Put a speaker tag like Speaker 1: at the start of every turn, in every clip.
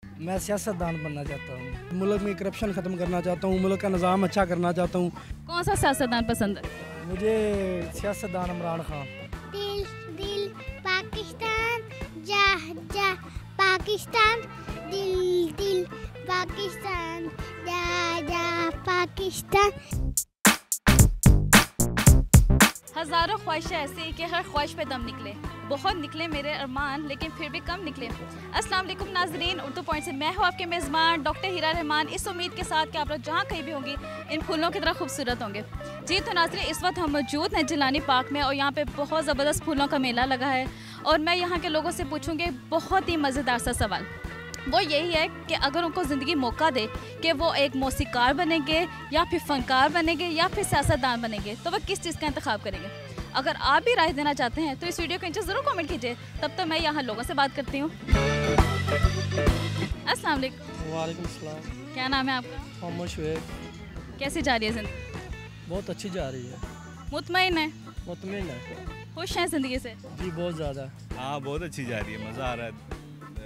Speaker 1: मैं सियासतदान बनना चाहता हूँ। मुल्क में करप्शन ख़त्म करना चाहता हूँ। मुल्क का निज़ाम अच्छा करना चाहता हूँ।
Speaker 2: कौन सा सियासतदान पसंद है?
Speaker 1: मुझे सियासतदान इमरान खान।
Speaker 3: दिल दिल पाकिस्तान, जा जा पाकिस्तान, दिल दिल पाकिस्तान, जा जा पाकिस्तान।
Speaker 2: हज़ारों ख्वाहिशें ऐसी कि हर ख्वाहिश पे दम निकले, बहुत निकले मेरे अरमान लेकिन फिर भी कम निकले। अस्सलाम वालेकुम नाज़रीन, उर्दू पॉइंट से मैं हूँ आपके मेज़बान डॉक्टर हीरा रहमान, इस उम्मीद के साथ कि आप लोग जहाँ कहीं भी होंगी इन फूलों की तरह खूबसूरत होंगे। जी तो नाज़रीन, इस वक्त हम मौजूद हैं जिलानी पार्क में और यहाँ पे बहुत ज़बरदस्त फूलों का मेला लगा है और मैं यहाँ के लोगों से पूछूँगी बहुत ही मज़ेदार सा सवाल। वो यही है कि अगर उनको ज़िंदगी मौका दे कि वो एक मौसीकार बनेंगे या फिर फ़नकार बनेंगे या फिर सियासतदान बनेंगे, तो वह किस चीज़ का इंतखाब करेंगे। अगर आप भी राय देना चाहते हैं तो इस वीडियो को नीचे ज़रूर कमेंट कीजिए। तब तक मैं यहाँ लोगों से बात करती हूँ। अस्सलाम वालेकुम।
Speaker 1: वालेकुम सलाम।
Speaker 2: क्या नाम है आपका?
Speaker 1: मोहम्मद शुएब।
Speaker 2: कैसी जा रही है ज़िंदगी?
Speaker 1: बहुत अच्छी जा रही है।
Speaker 2: मुतमईन है?
Speaker 1: मुतमिन है।
Speaker 2: खुश हैं ज़िंदगी से?
Speaker 1: जी बहुत ज़्यादा।
Speaker 4: हाँ बहुत अच्छी जा रही है, मज़ा आ रहा है।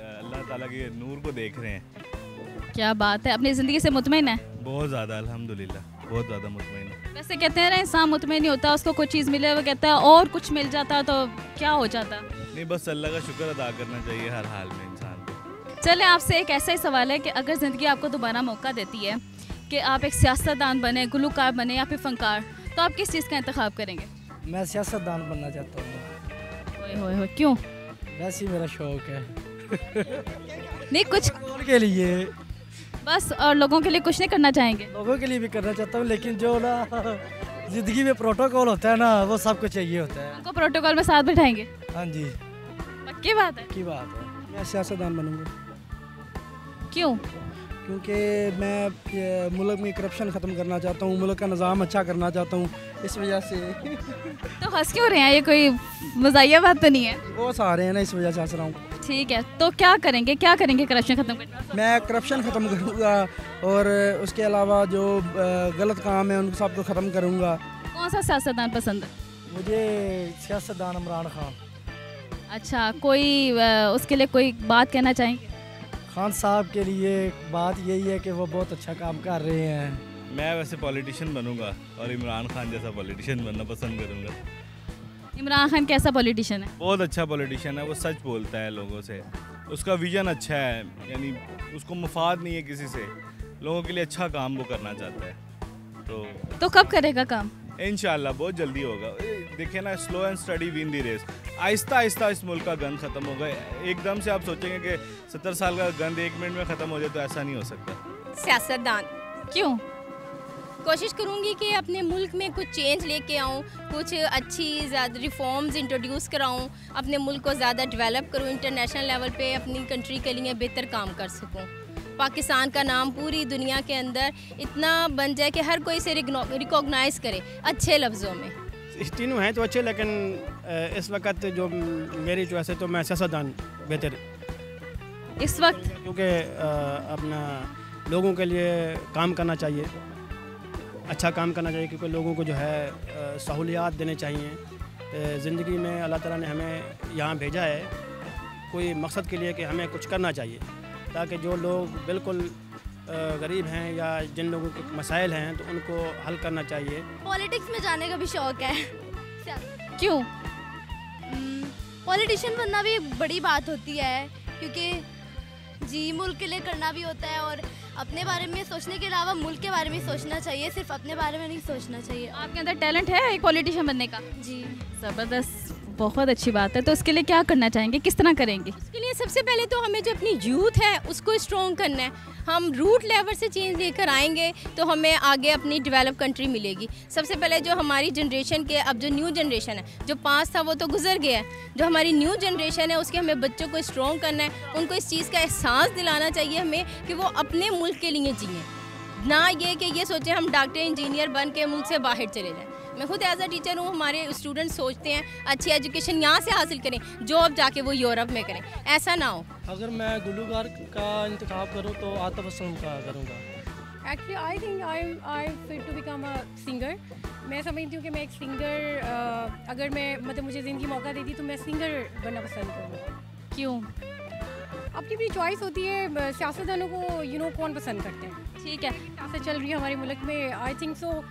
Speaker 4: अल्लाह ताला के नूर को देख रहे हैं।
Speaker 2: क्या बात है, अपनी ज़िंदगी से मुतमईन है?
Speaker 4: बहुत ज़्यादा अल्हम्दुलिल्लाह, बहुत ज़्यादा मुतमईन है।
Speaker 2: वैसे कहते हैं ना इंसान मुतमईन नहीं होता, उसको कोई चीज़ मिले वो कहता है और कुछ मिल जाता तो क्या हो जाता।
Speaker 4: नहीं, बस अल्लाह का शुक्र अदा करना चाहिए हर हाल में इंसान को।
Speaker 2: चलें, आपसे एक ऐसा ही सवाल है कि अगर ज़िंदगी आपको दोबारा मौका देती है कि आप एक सियासतदान बने, गुलूकार बने या फिर फ़नकार, तो आप किस चीज़ का इंतखाब करेंगे?
Speaker 1: मैं सियासतदान बनना चाहता हूँ।
Speaker 2: ओए होए होए, क्यों?
Speaker 1: वैसे ही मेरा शौक है।
Speaker 2: नहीं कुछ
Speaker 1: लोगों के लिए,
Speaker 2: बस, और लोगों के लिए कुछ नहीं करना चाहेंगे?
Speaker 1: लोगों के लिए भी करना चाहता हूँ, लेकिन जो ना ज़िंदगी में प्रोटोकॉल होता है ना, वो सबको चाहिए होता है।
Speaker 2: उनको प्रोटोकॉल में साथ बिठाएंगे?
Speaker 1: हाँ जी,
Speaker 2: पक्की बात है?
Speaker 1: की बात है। मैं सियासतदान बनूँगा
Speaker 2: क्यों?
Speaker 1: क्योंकि मैं मुल्क में करप्शन ख़त्म करना चाहता हूँ। मुल्क का निज़ाम अच्छा करना चाहता हूँ, इस वजह से।
Speaker 2: तो हंस क्यों रहे हैं? ये कोई मज़ाहिया बात तो नहीं है?
Speaker 1: बहुत सारे हैं ना, इस वजह से हंस रहा हूँ।
Speaker 2: ठीक है, तो क्या करेंगे करप्शन ख़त्म करने?
Speaker 1: मैं करप्शन ख़त्म करूँगा और उसके अलावा जो गलत काम है उन सबको ख़त्म करूँगा।
Speaker 2: कौन सा सियासतदान पसंद है?
Speaker 1: मुझे सियासतदान इमरान खान।
Speaker 2: अच्छा, कोई उसके लिए कोई बात कहना चाहेंगे?
Speaker 1: खान साहब के लिए बात यही है कि वो बहुत अच्छा काम कर रहे हैं।
Speaker 4: मैं वैसे पॉलिटिशियन बनूंगा और इमरान खान जैसा पॉलिटिशियन बनना पसंद करूंगा।
Speaker 2: इमरान खान कैसा पॉलिटिशियन है?
Speaker 4: बहुत अच्छा पॉलिटिशियन है, वो सच बोलता है लोगों से, उसका विजन अच्छा है, यानी उसको मफाद नहीं है किसी से, लोगों के लिए अच्छा काम वो करना चाहता है।
Speaker 2: तो कब करेगा काम?
Speaker 4: इंशाल्लाह बहुत जल्दी होगा। देखिए ना, slow and steady win the race. आहिस्ता आहिस्ता इस मुल्क का गंद ख़त्म होगा। एकदम से आप सोचेंगे कि 70 साल का गंद 1 मिनट में ख़त्म हो जाए, तो ऐसा नहीं हो सकता।
Speaker 5: सियासतदान
Speaker 2: क्यों?
Speaker 5: कोशिश करूंगी कि अपने मुल्क में कुछ चेंज लेके आऊं, कुछ अच्छी ज़्यादा रिफॉर्म्स इंट्रोड्यूस कराऊं, अपने मुल्क को ज़्यादा डेवलप करूं, इंटरनेशनल लेवल पे अपनी कंट्री के लिए बेहतर काम कर सकूं। पाकिस्तान का नाम पूरी दुनिया के अंदर इतना बन जाए कि हर कोई इसे रिकॉग्नाइज करे अच्छे लफ्ज़ों में।
Speaker 6: तीनों हैं तो अच्छे, लेकिन इस वक्त जो मेरी चॉइस है तो मैं सियासतदान बेहतर
Speaker 2: इस वक्त,
Speaker 6: क्योंकि अपना लोगों के लिए काम करना चाहिए, अच्छा काम करना चाहिए, क्योंकि लोगों को जो है सहूलियात देने चाहिए। ज़िंदगी में अल्लाह ताला ने हमें यहाँ भेजा है कोई मकसद के लिए कि हमें कुछ करना चाहिए, ताकि जो लोग बिल्कुल गरीब हैं या जिन लोगों के मसाइल हैं तो उनको हल करना चाहिए।
Speaker 3: पॉलिटिक्स में जाने का भी शौक है।
Speaker 2: क्यों?
Speaker 3: पॉलिटिशियन बनना भी बड़ी बात होती है, क्योंकि जी मुल्क के लिए करना भी होता है और अपने बारे में सोचने के अलावा मुल्क के बारे में सोचना चाहिए, सिर्फ अपने बारे में नहीं सोचना चाहिए।
Speaker 2: आपके अंदर टैलेंट है एक पॉलिटिशियन बनने का?
Speaker 3: जी
Speaker 2: ज़बरदस्त, बहुत अच्छी बात है। तो उसके लिए क्या करना चाहेंगे, किस तरह करेंगे?
Speaker 5: उसके लिए सबसे पहले तो हमें जो अपनी यूथ है उसको स्ट्रॉन्ग करना है। हम रूट लेवल से चेंज लेकर आएंगे तो हमें आगे अपनी डेवलप कंट्री मिलेगी। सबसे पहले जो हमारी जनरेशन के, अब जो न्यू जनरेशन है, जो पास था वो तो गुजर गया है, जो हमारी न्यू जनरेशन है उसके हमें बच्चों को स्ट्रॉन्ग करना है, उनको इस चीज़ का एहसास दिलाना चाहिए हमें कि वो अपने मुल्क के लिए जिएँ, ना ये कि ये सोचें हम डॉक्टर इंजीनियर बन के मुल्क से बाहर चले जाएँ। मैं खुद एज अ टीचर हूँ, हमारे स्टूडेंट सोचते हैं अच्छी एजुकेशन यहाँ से हासिल करें, जॉब जाके वो यूरोप में करें, ऐसा ना हो।
Speaker 1: अगर मैं गुलूकार का इंतखाब करूँ तो आतिफ असलम का करूँगा।
Speaker 7: Actually I think I fit to become a singer. मैं समझती हूँ कि मैं एक सिंगर, अगर मैं मतलब मुझे ज़िंदगी मौका देती तो मैं सिंगर बनना पसंद करूँगी।
Speaker 2: क्यों?
Speaker 7: अपनी अपनी चॉइस होती है, सियासतदानों को कौन पसंद करते हैं।
Speaker 2: ठीक है,
Speaker 7: सियासत चल रही है हमारे मुल्क में, आई थिंक सो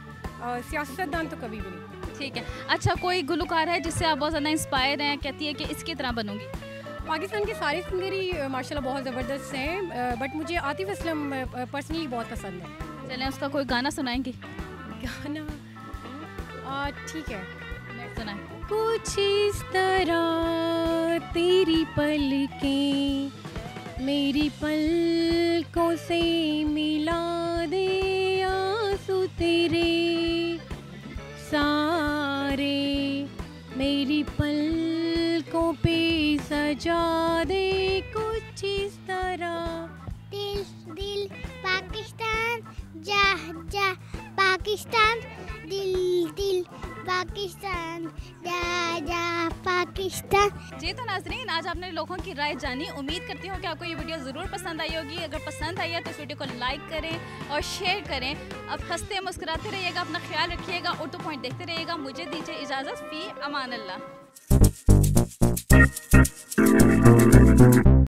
Speaker 7: सियासतदान तो कभी भी नहीं।
Speaker 2: ठीक है। अच्छा, कोई गुलकार है जिससे आप बहुत ज़्यादा इंस्पायर हैं, कहती है कि इसकी तरह बनूंगी?
Speaker 7: पाकिस्तान के सारे सिंगर ही माशाल्लाह बहुत ज़बरदस्त हैं, बट मुझे आतिफ असलम पर्सनली बहुत पसंद है।
Speaker 2: चलें, उसका कोई गाना सुनाएंगी?
Speaker 7: गाना ठीक है,
Speaker 2: मैं सुनाएं।
Speaker 7: कुछ इस तरह तेरी पलकें मेरी पलकों से मिला दे, आंसू तेरे सारे मेरी पलकों पे सजा दे, कुछ इस तरह।
Speaker 8: दिल दिल पाकिस्तान, जा जा पाकिस्तान, दिल दिल पाकिस्तान, जा जा पाकिस्तान।
Speaker 2: जी तो नाजरीन, आज आपने लोगों की राय जानी। उम्मीद करती हूँ कि आपको ये वीडियो ज़रूर पसंद आई होगी। अगर पसंद आई है तो इस वीडियो को लाइक करें और शेयर करें। अब हंसते मुस्कुराते रहिएगा, अपना ख्याल रखिएगा, उर्दू पॉइंट देखते रहिएगा। मुझे दीजिए इजाज़त, फ़ी अमान अल्लाह।